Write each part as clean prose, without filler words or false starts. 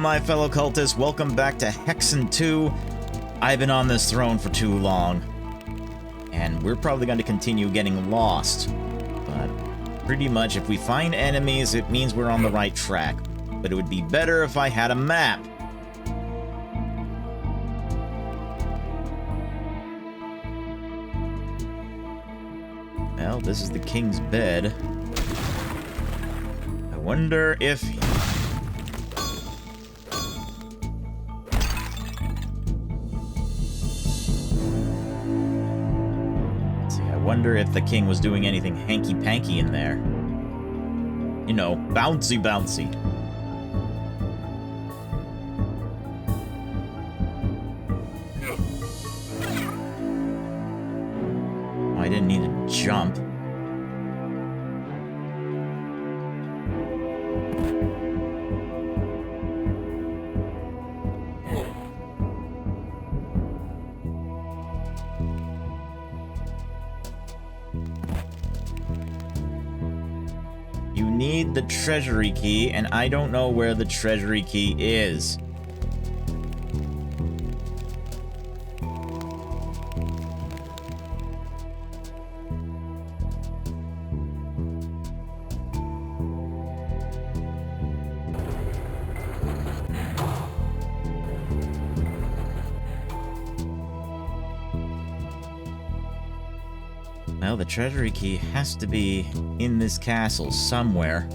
my fellow cultists, welcome back to Hexen II. I've been on this throne for too long, and we're probably going to continue getting lost. But pretty much, if we find enemies, it means we're on the right track. But it would be better if I had a map. Well, this is the king's bed. I wonder if... I wonder if the king was doing anything hanky-panky in there. You know, bouncy-bouncy. I didn't need to jump. You need the treasury key, and I don't know where the treasury key is. Well, the treasury key has to be in this castle somewhere.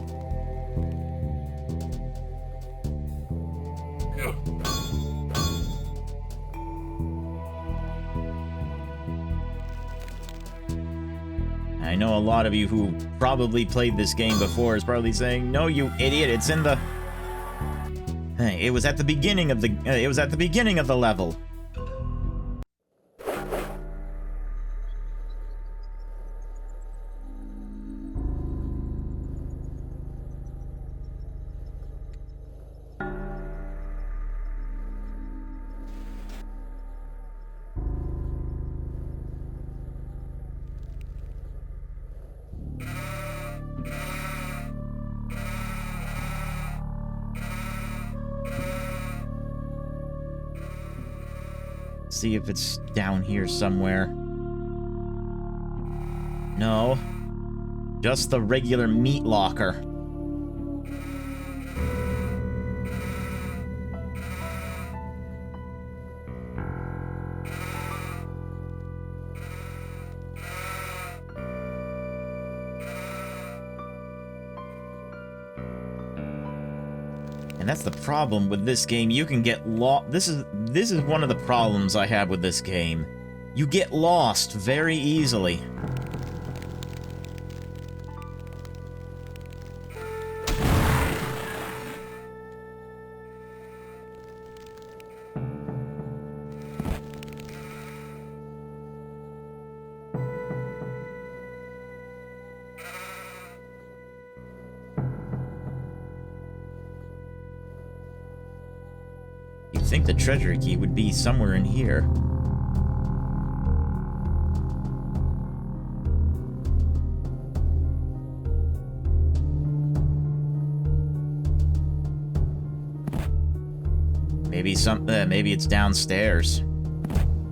I know a lot of you who probably played this game before is probably saying, "No, you idiot! It's in the. It was at the beginning of the. It was at the beginning of the level." See if it's down here somewhere. No. Just the regular meat locker. And that's the problem with this game. You can get lost. This is one of the problems I have with this game. You get lost very easily. You'd think the treasury key would be somewhere in here. Maybe it's downstairs.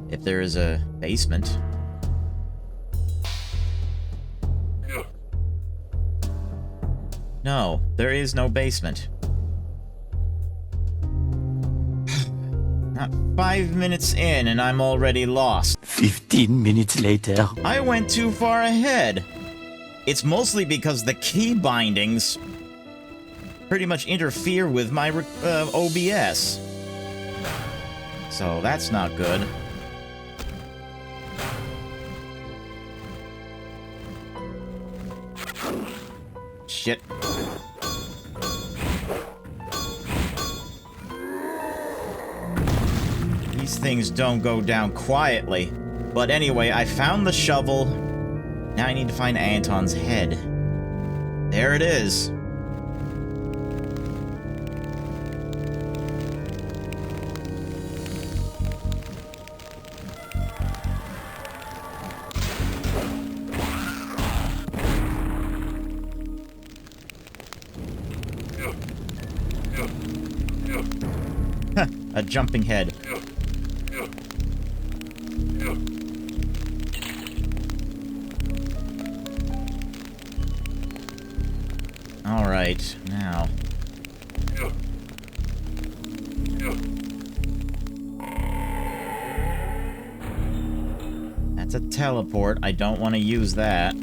If there is a basement. No, there is no basement. Not 5 minutes in and I'm already lost. 15 minutes later. I went too far ahead. It's mostly because the key bindings pretty much interfere with my OBS. So that's not good. Shit. These things don't go down quietly. But anyway, I found the shovel. Now I need to find Anton's head. There it is. A jumping head. Alright, now. That's a teleport. I don't want to use that.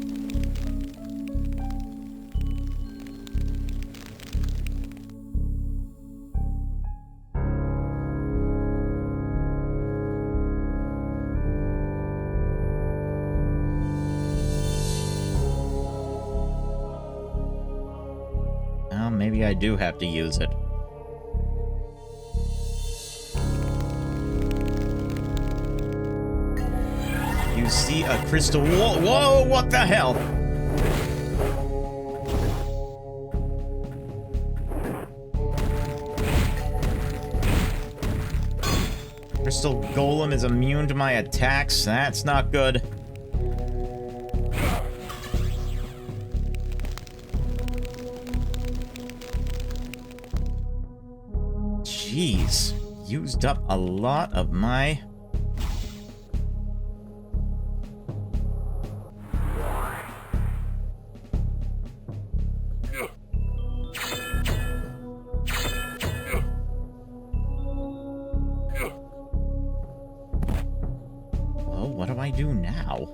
Maybe I do have to use it. You see a crystal wall. Whoa, what the hell? Crystal Golem is immune to my attacks. That's not good. Jeez, used up a lot of my... Well, what do I do now?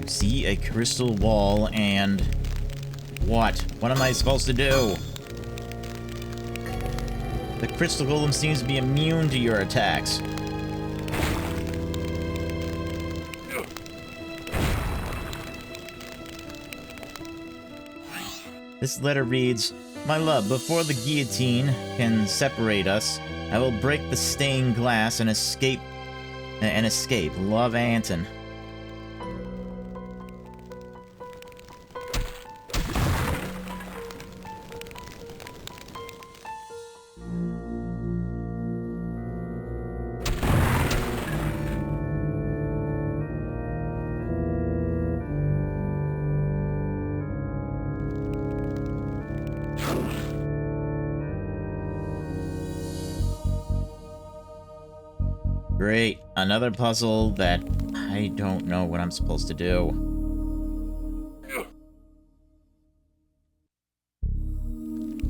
See a crystal wall and what? What am I supposed to do? The crystal golem seems to be immune to your attacks. This letter reads, "My love, before the guillotine can separate us, I will break the stained glass and escape. Love, Anton." Great. Another puzzle that I don't know what I'm supposed to do.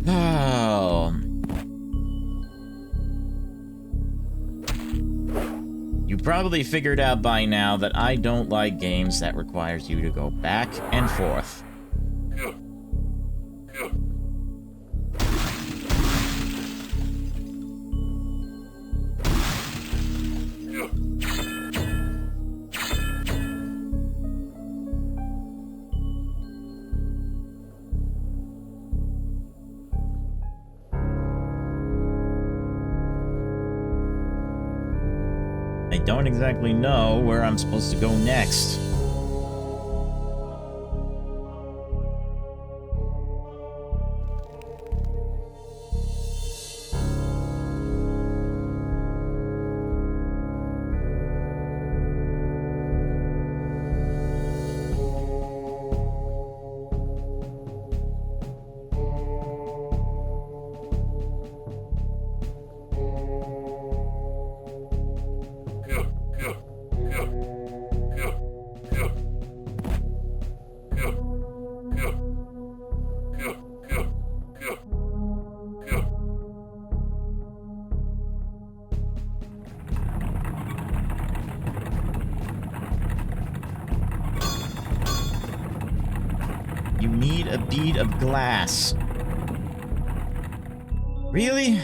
Oh. You probably figured out by now that I don't like games that requires you to go back and forth. I don't exactly know where I'm supposed to go next. You need a bead of glass. Really?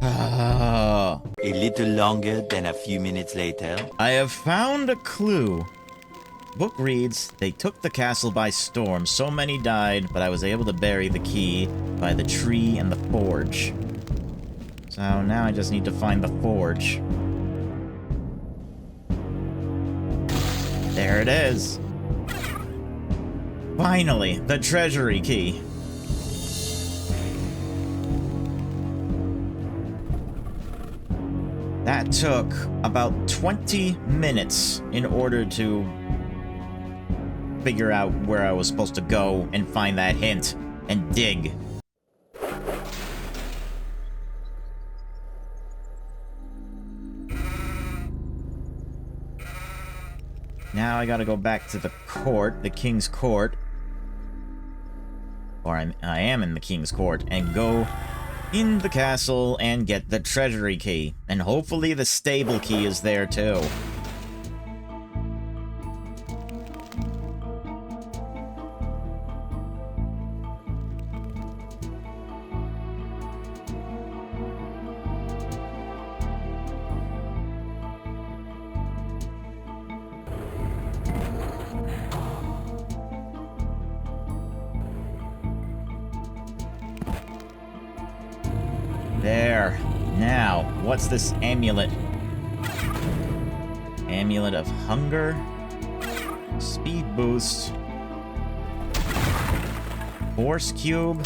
A little longer than a few minutes later. I have found a clue. Book reads, "They took the castle by storm. So many died, but I was able to bury the key by the tree and the forge." So now I just need to find the forge. There it is. Finally, the treasury key. That took about 20 minutes in order to figure out where I was supposed to go and find that hint and dig. Now I gotta go back to the court, the king's court. Or I am in the king's court, and go in the castle and get the treasury key. And hopefully the stable key is there too. There. Now, what's this amulet? Amulet of hunger. Speed boost. Force cube.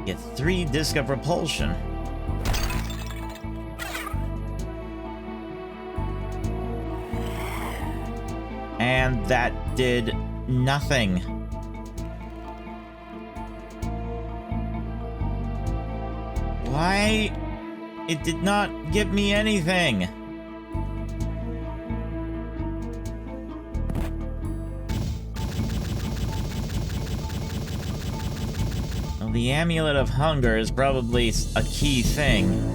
Get 3 disc of repulsion. And that did nothing. Why? It did not give me anything. Well, the Amulet of Hunger is probably a key thing.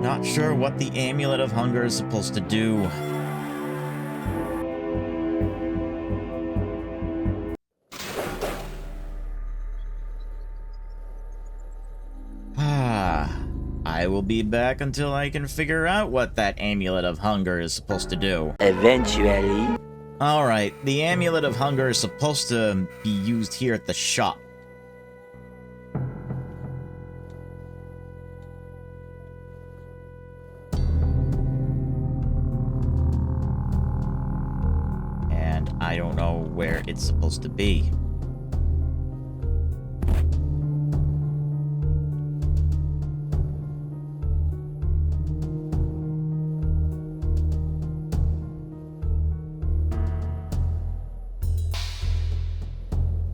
Not sure what the Amulet of Hunger is supposed to do. I will be back until I can figure out what that Amulet of Hunger is supposed to do. Eventually. Alright, the Amulet of Hunger is supposed to be used here at the shop. I don't know where it's supposed to be.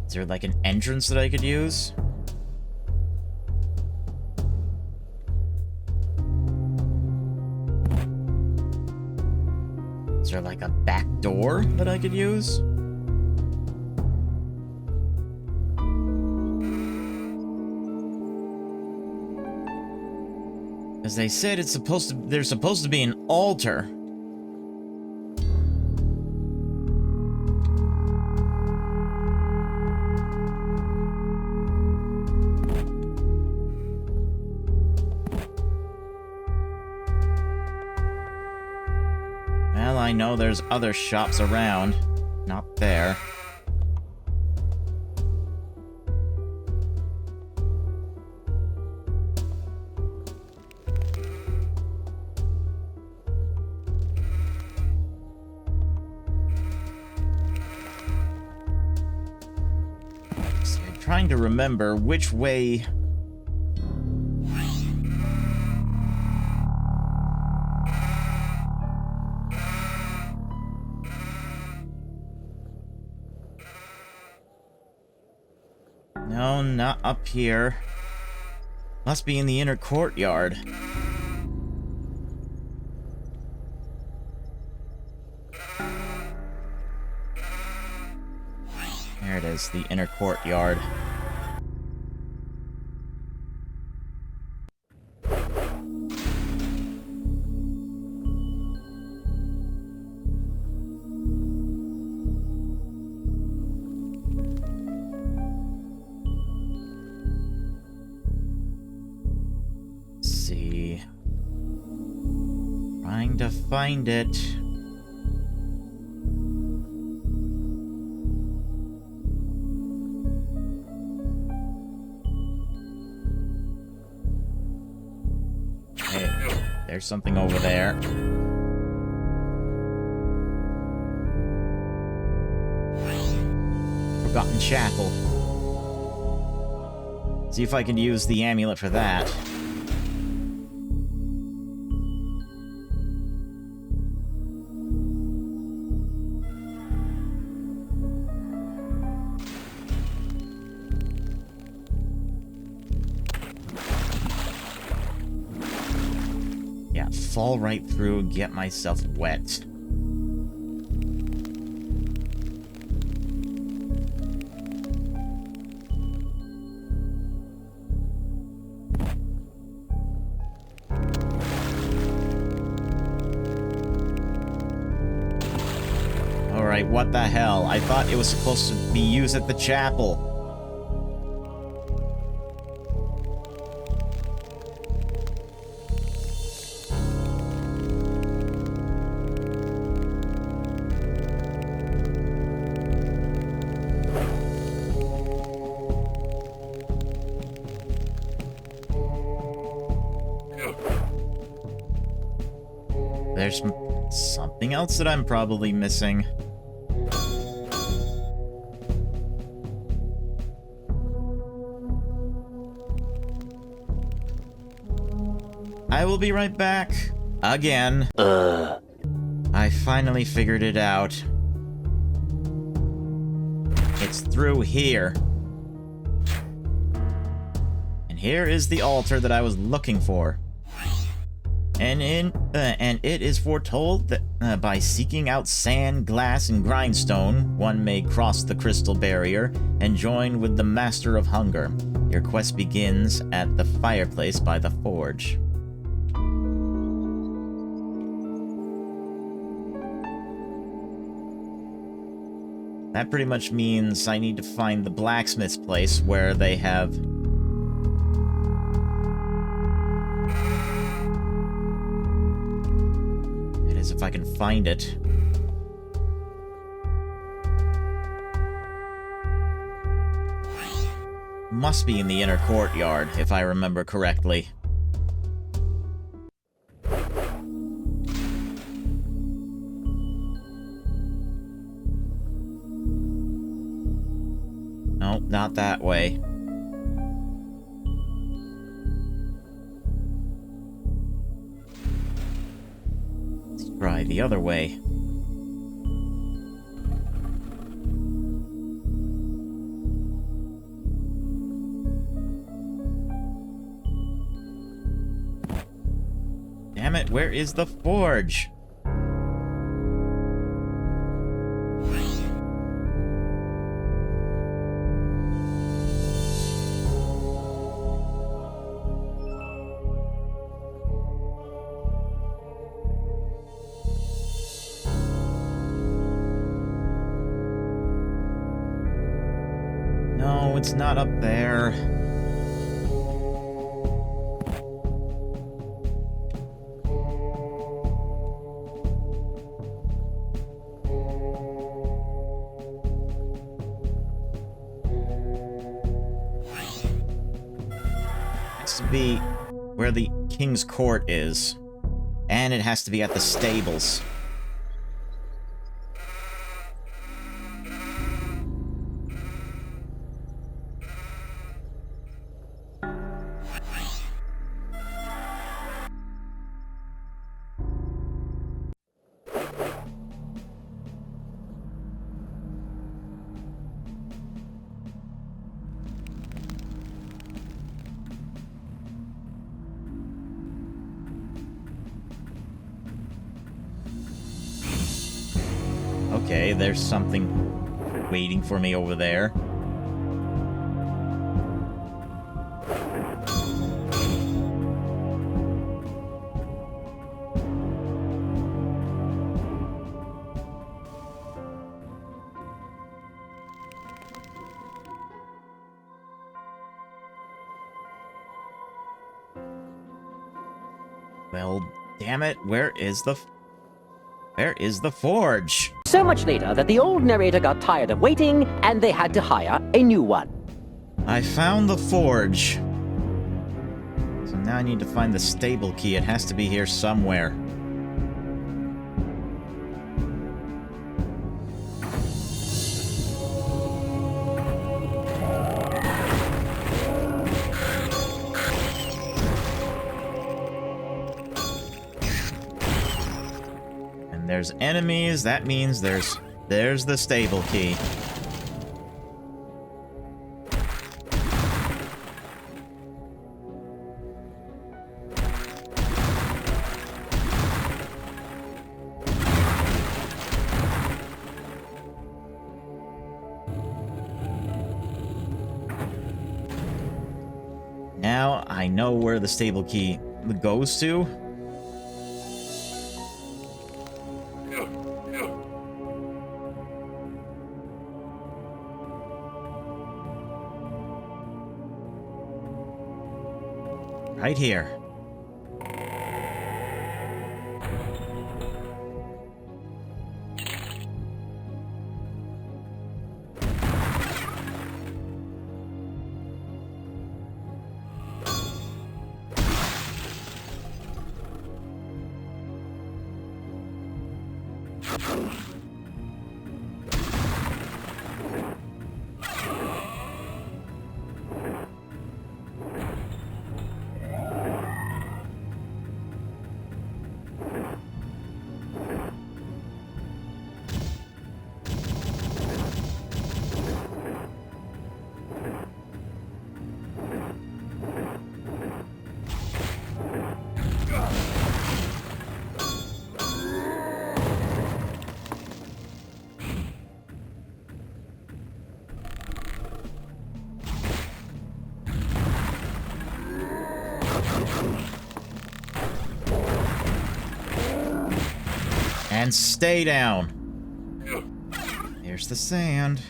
Is there like an entrance that I could use? Is there like a back door that I could use? As they said, there's supposed to be an altar. Well, I know there's other shops around. Not there. So I'm trying to remember which way... No, not up here. Must be in the inner courtyard. There it is, the inner courtyard. to find it. Hey, there's something over there. Forgotten Chapel. See if I can use the amulet for that. Yeah, fall right through and get myself wet. Alright, what the hell? I thought it was supposed to be used at the chapel. There's something else that I'm probably missing. I will be right back. Again. I finally figured it out. It's through here. And here is the altar that I was looking for. And it is foretold that by seeking out sand, glass, and grindstone, one may cross the crystal barrier and join with the Master of Hunger. Your quest begins at the fireplace by the forge. That pretty much means I need to find the blacksmith's place where they have... It is if I can find it. Must be in the inner courtyard, if I remember correctly. Nope, not that way. Let's try the other way. Damn it, where is the forge? No, it's not up there. Has to be where the King's Court is. And it has to be at the stables. Okay, there's something waiting for me over there. Well, damn it, where is the Where is the forge? So much later that the old narrator got tired of waiting, and they had to hire a new one. I found the forge. So now I need to find the stable key. It has to be here somewhere. And there's enemies. That means there's the stable key. Now I know where the stable key goes to. Right here. And stay down. Here's the sand.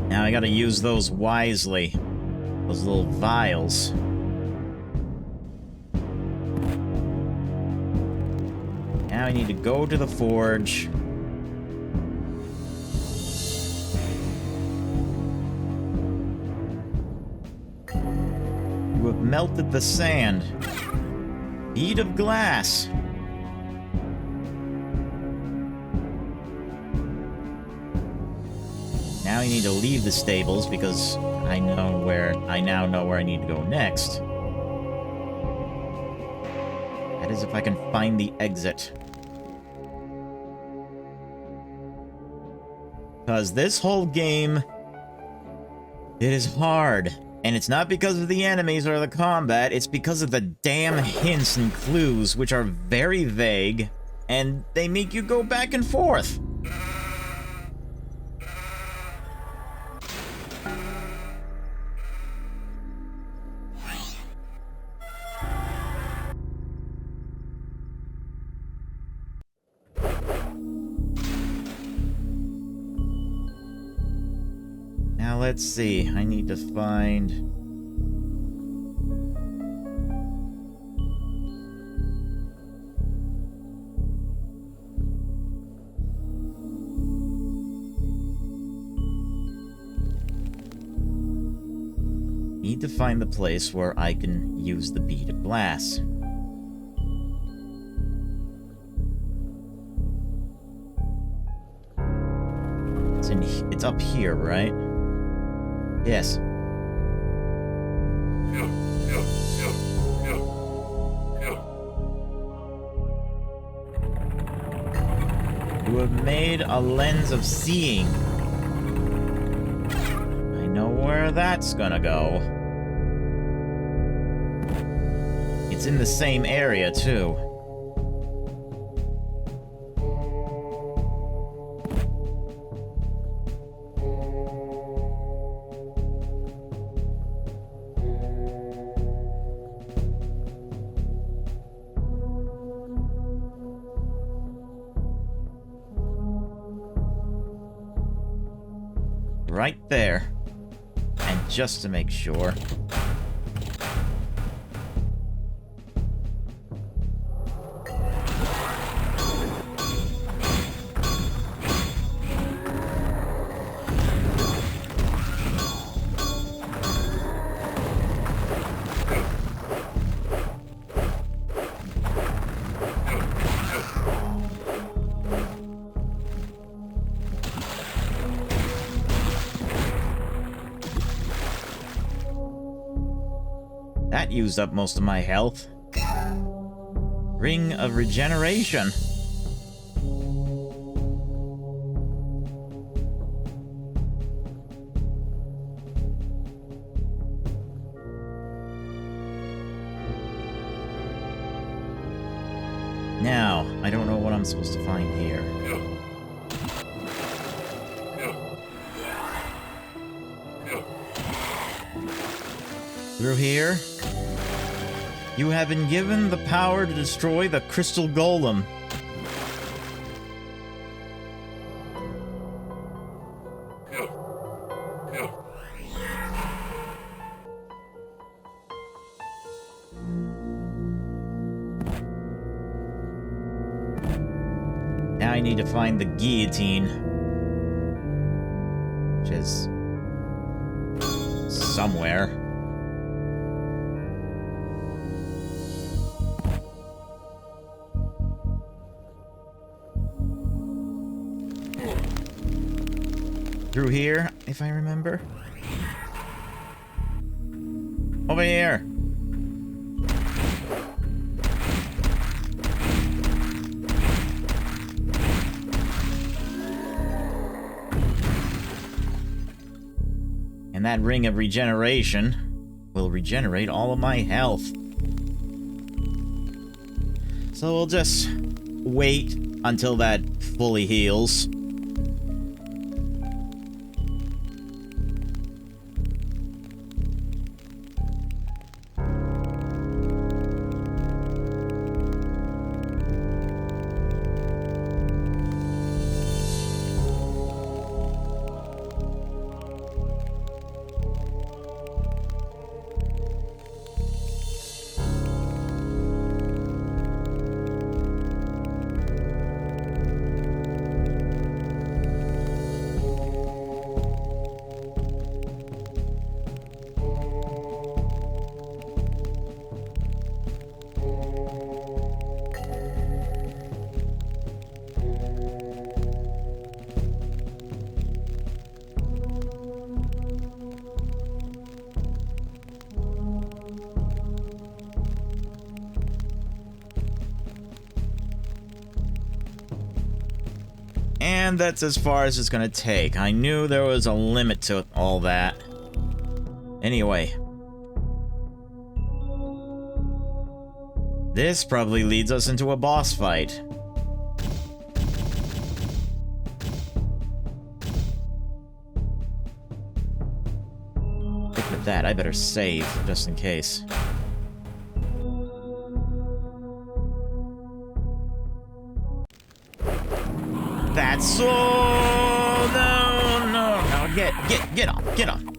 Now I gotta use those wisely. Those little vials. Now I need to go to the forge. You have melted the sand. Bead of glass. Now I need to leave the stables because I now know where I need to go next. That is if I can find the exit. Because this whole game, it is hard. And it's not because of the enemies or the combat, it's because of the damn hints and clues, which are very vague, and they make you go back and forth. Now let's see, I need to find... Need to find the place where I can use the bead of glass. It's up here, right? Yes. You have made a lens of seeing. I know where that's gonna go. It's in the same area, too. Right there. And just to make sure. That used up most of my health. Ring of Regeneration. Now, I don't know what I'm supposed to find here. Through here? You have been given the power to destroy the crystal golem. Now I need to find the guillotine, which is somewhere. Through here, if I remember. Over here. And that ring of regeneration will regenerate all of my health. So we'll just wait until that fully heals. And that's as far as it's gonna take. I knew there was a limit to all that. Anyway. This probably leads us into a boss fight. Look at that, I better save, just in case. That's so... No, get on.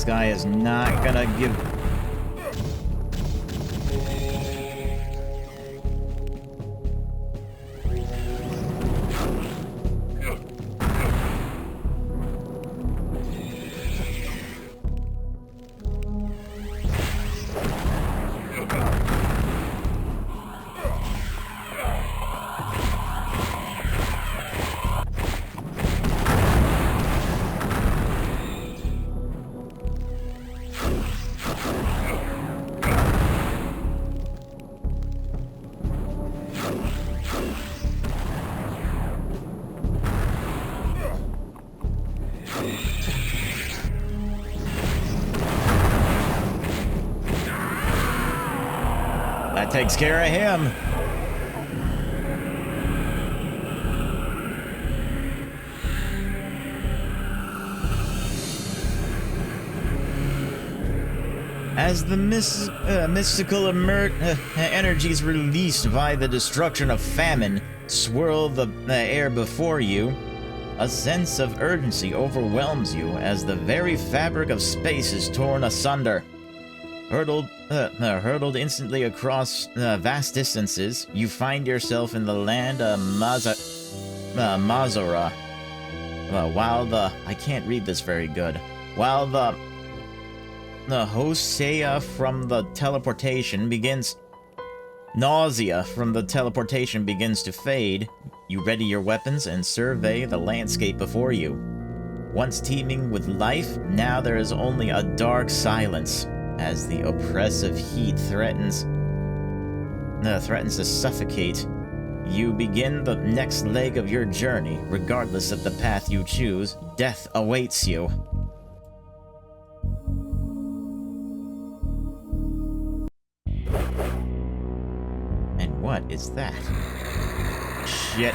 guy is not gonna give... That takes care of him. As the mystical energies released by the destruction of Famine swirl the air before you, a sense of urgency overwhelms you as the very fabric of space is torn asunder. Hurtled instantly across vast distances, you find yourself in the land of Mazora. While the... I can't read this very good. While the Hosea from the teleportation begins... Nausea from the teleportation begins to fade, you ready your weapons and survey the landscape before you. Once teeming with life, now there is only a dark silence, as the oppressive heat threatens to suffocate. You begin the next leg of your journey. Regardless of the path you choose, death awaits you. And what is that? Shit.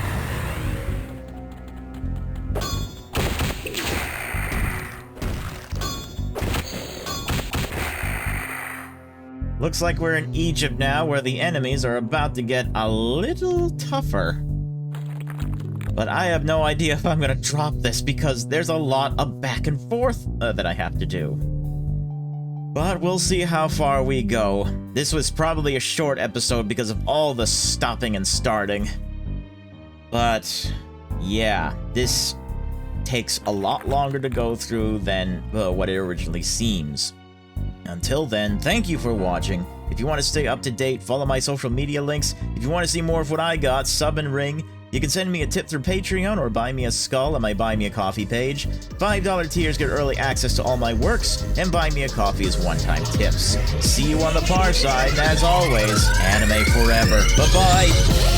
Looks like we're in Egypt now, where the enemies are about to get a little tougher. But I have no idea if I'm gonna drop this, because there's a lot of back and forth that I have to do. But we'll see how far we go. This was probably a short episode because of all the stopping and starting. But yeah, this takes a lot longer to go through than what it originally seems. Until then, thank you for watching. If you want to stay up to date, follow my social media links. If you want to see more of what I got, sub and ring. You can send me a tip through Patreon or buy me a skull on my Buy Me a Coffee page. $5 tiers get early access to all my works, and Buy Me a Coffee is one-time tips. See you on the far side, and as always, anime forever. Bye-bye!